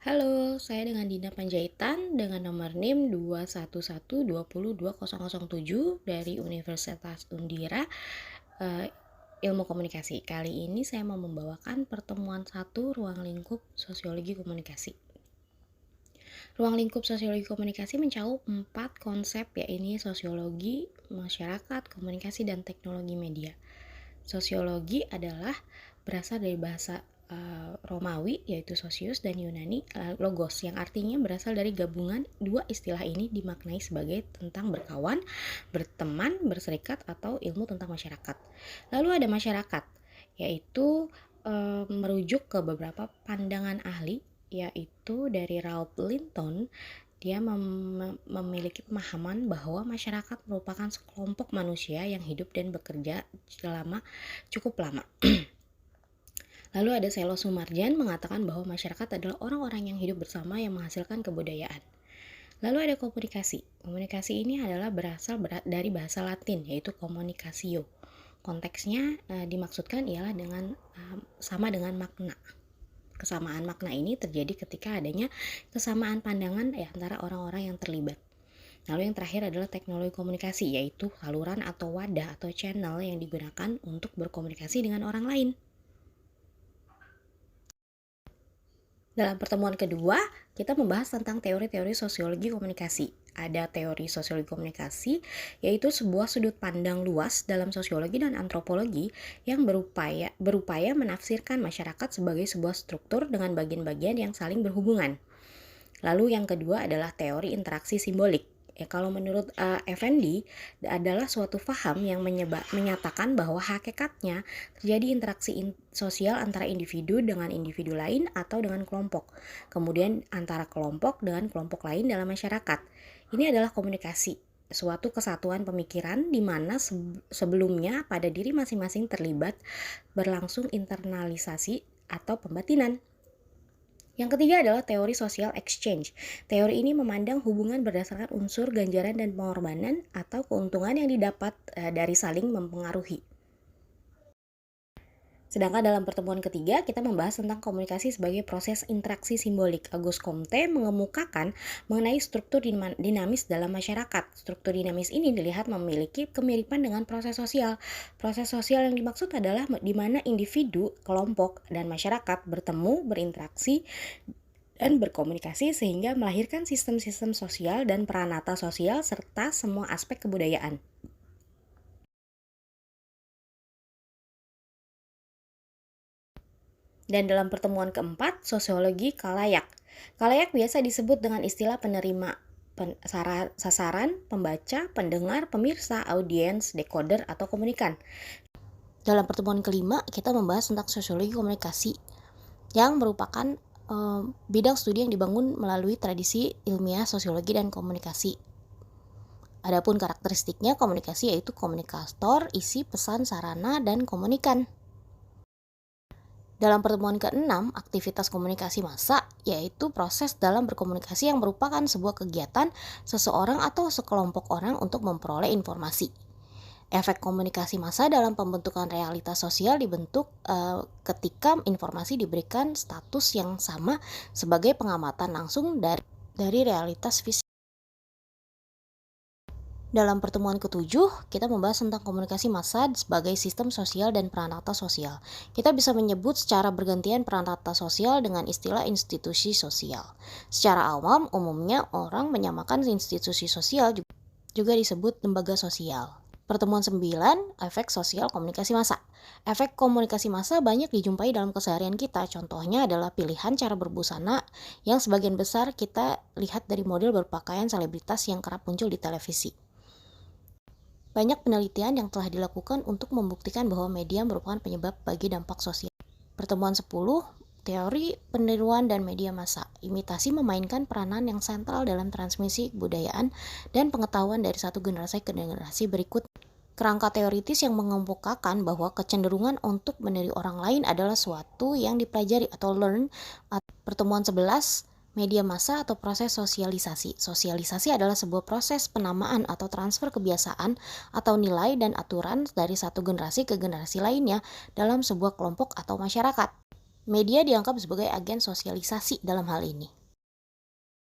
Halo, saya dengan Dina Panjaitan dengan nomor NIM 211202007 dari Universitas Undira, Ilmu Komunikasi. Kali ini saya mau membawakan pertemuan 1 ruang lingkup sosiologi komunikasi. Ruang lingkup sosiologi komunikasi mencakup 4 konsep, yaitu sosiologi, masyarakat, komunikasi, dan teknologi media. Sosiologi adalah berasal dari bahasa Romawi yaitu sosius dan Yunani logos, yang artinya berasal dari gabungan dua istilah ini, dimaknai sebagai tentang berkawan, berteman, berserikat, atau ilmu tentang masyarakat. Lalu ada masyarakat, yaitu merujuk ke beberapa pandangan ahli, yaitu dari Ralph Linton. Dia memiliki pemahaman bahwa masyarakat merupakan sekelompok manusia yang hidup dan bekerja selama cukup lama. Lalu ada Selo Sumarjan mengatakan bahwa masyarakat adalah orang-orang yang hidup bersama yang menghasilkan kebudayaan. Lalu ada komunikasi. Komunikasi ini adalah berasal dari bahasa Latin, yaitu communicatio. Konteksnya dimaksudkan ialah sama dengan makna. Kesamaan makna ini terjadi ketika adanya kesamaan pandangan antara orang-orang yang terlibat. Lalu yang terakhir adalah teknologi komunikasi, yaitu saluran atau wadah atau channel yang digunakan untuk berkomunikasi dengan orang lain. Dalam pertemuan kedua, kita membahas tentang teori-teori sosiologi komunikasi. Ada teori sosiologi komunikasi, yaitu sebuah sudut pandang luas dalam sosiologi dan antropologi yang berupaya menafsirkan masyarakat sebagai sebuah struktur dengan bagian-bagian yang saling berhubungan. Lalu yang kedua adalah teori interaksi simbolik. Kalau menurut Effendi adalah suatu faham yang menyatakan bahwa hakikatnya terjadi interaksi sosial antara individu dengan individu lain atau dengan kelompok. Kemudian antara kelompok dengan kelompok lain dalam masyarakat. Ini adalah komunikasi, suatu kesatuan pemikiran di mana sebelumnya pada diri masing-masing terlibat berlangsung internalisasi atau pembatinan. Yang ketiga adalah teori social exchange. Teori ini memandang hubungan berdasarkan unsur ganjaran dan pengorbanan atau keuntungan yang didapat dari saling mempengaruhi. Sedangkan dalam pertemuan ketiga, kita membahas tentang komunikasi sebagai proses interaksi simbolik. Auguste Comte mengemukakan mengenai struktur dinamis dalam masyarakat. Struktur dinamis ini dilihat memiliki kemiripan dengan proses sosial. Proses sosial yang dimaksud adalah di mana individu, kelompok, dan masyarakat bertemu, berinteraksi, dan berkomunikasi sehingga melahirkan sistem-sistem sosial dan peranata sosial serta semua aspek kebudayaan. Dan dalam pertemuan keempat, sosiologi kalayak. Kalayak biasa disebut dengan istilah penerima sasaran, pembaca, pendengar, pemirsa, audiens, decoder, atau komunikan. Dalam pertemuan kelima, kita membahas tentang sosiologi komunikasi yang merupakan bidang studi yang dibangun melalui tradisi ilmiah sosiologi dan komunikasi. Adapun karakteristiknya, komunikasi yaitu komunikator, isi, pesan, sarana, dan komunikan. Dalam pertemuan ke-6, aktivitas komunikasi massa, yaitu proses dalam berkomunikasi yang merupakan sebuah kegiatan seseorang atau sekelompok orang untuk memperoleh informasi. Efek komunikasi massa dalam pembentukan realitas sosial dibentuk ketika informasi diberikan status yang sama sebagai pengamatan langsung dari realitas fisik. Dalam pertemuan ke-7, kita membahas tentang komunikasi massa sebagai sistem sosial dan peranata sosial. Kita bisa menyebut secara bergantian peranata sosial dengan istilah institusi sosial. Secara awam, umumnya orang menyamakan institusi sosial juga disebut lembaga sosial. Pertemuan 9, efek sosial komunikasi massa. Efek komunikasi massa banyak dijumpai dalam keseharian kita. Contohnya adalah pilihan cara berbusana yang sebagian besar kita lihat dari model berpakaian selebritas yang kerap muncul di televisi. Banyak penelitian yang telah dilakukan untuk membuktikan bahwa media merupakan penyebab bagi dampak sosial. Pertemuan 10, teori peniruan dan media massa. Imitasi memainkan peranan yang sentral dalam transmisi kebudayaan dan pengetahuan dari satu generasi ke generasi berikut. Kerangka teoritis yang mengemukakan bahwa kecenderungan untuk meniru orang lain adalah suatu yang dipelajari atau learn. Pertemuan 11, media massa atau proses sosialisasi. Sosialisasi adalah sebuah proses penamaan atau transfer kebiasaan atau nilai dan aturan dari satu generasi ke generasi lainnya dalam sebuah kelompok atau masyarakat. Media dianggap sebagai agen sosialisasi dalam hal ini.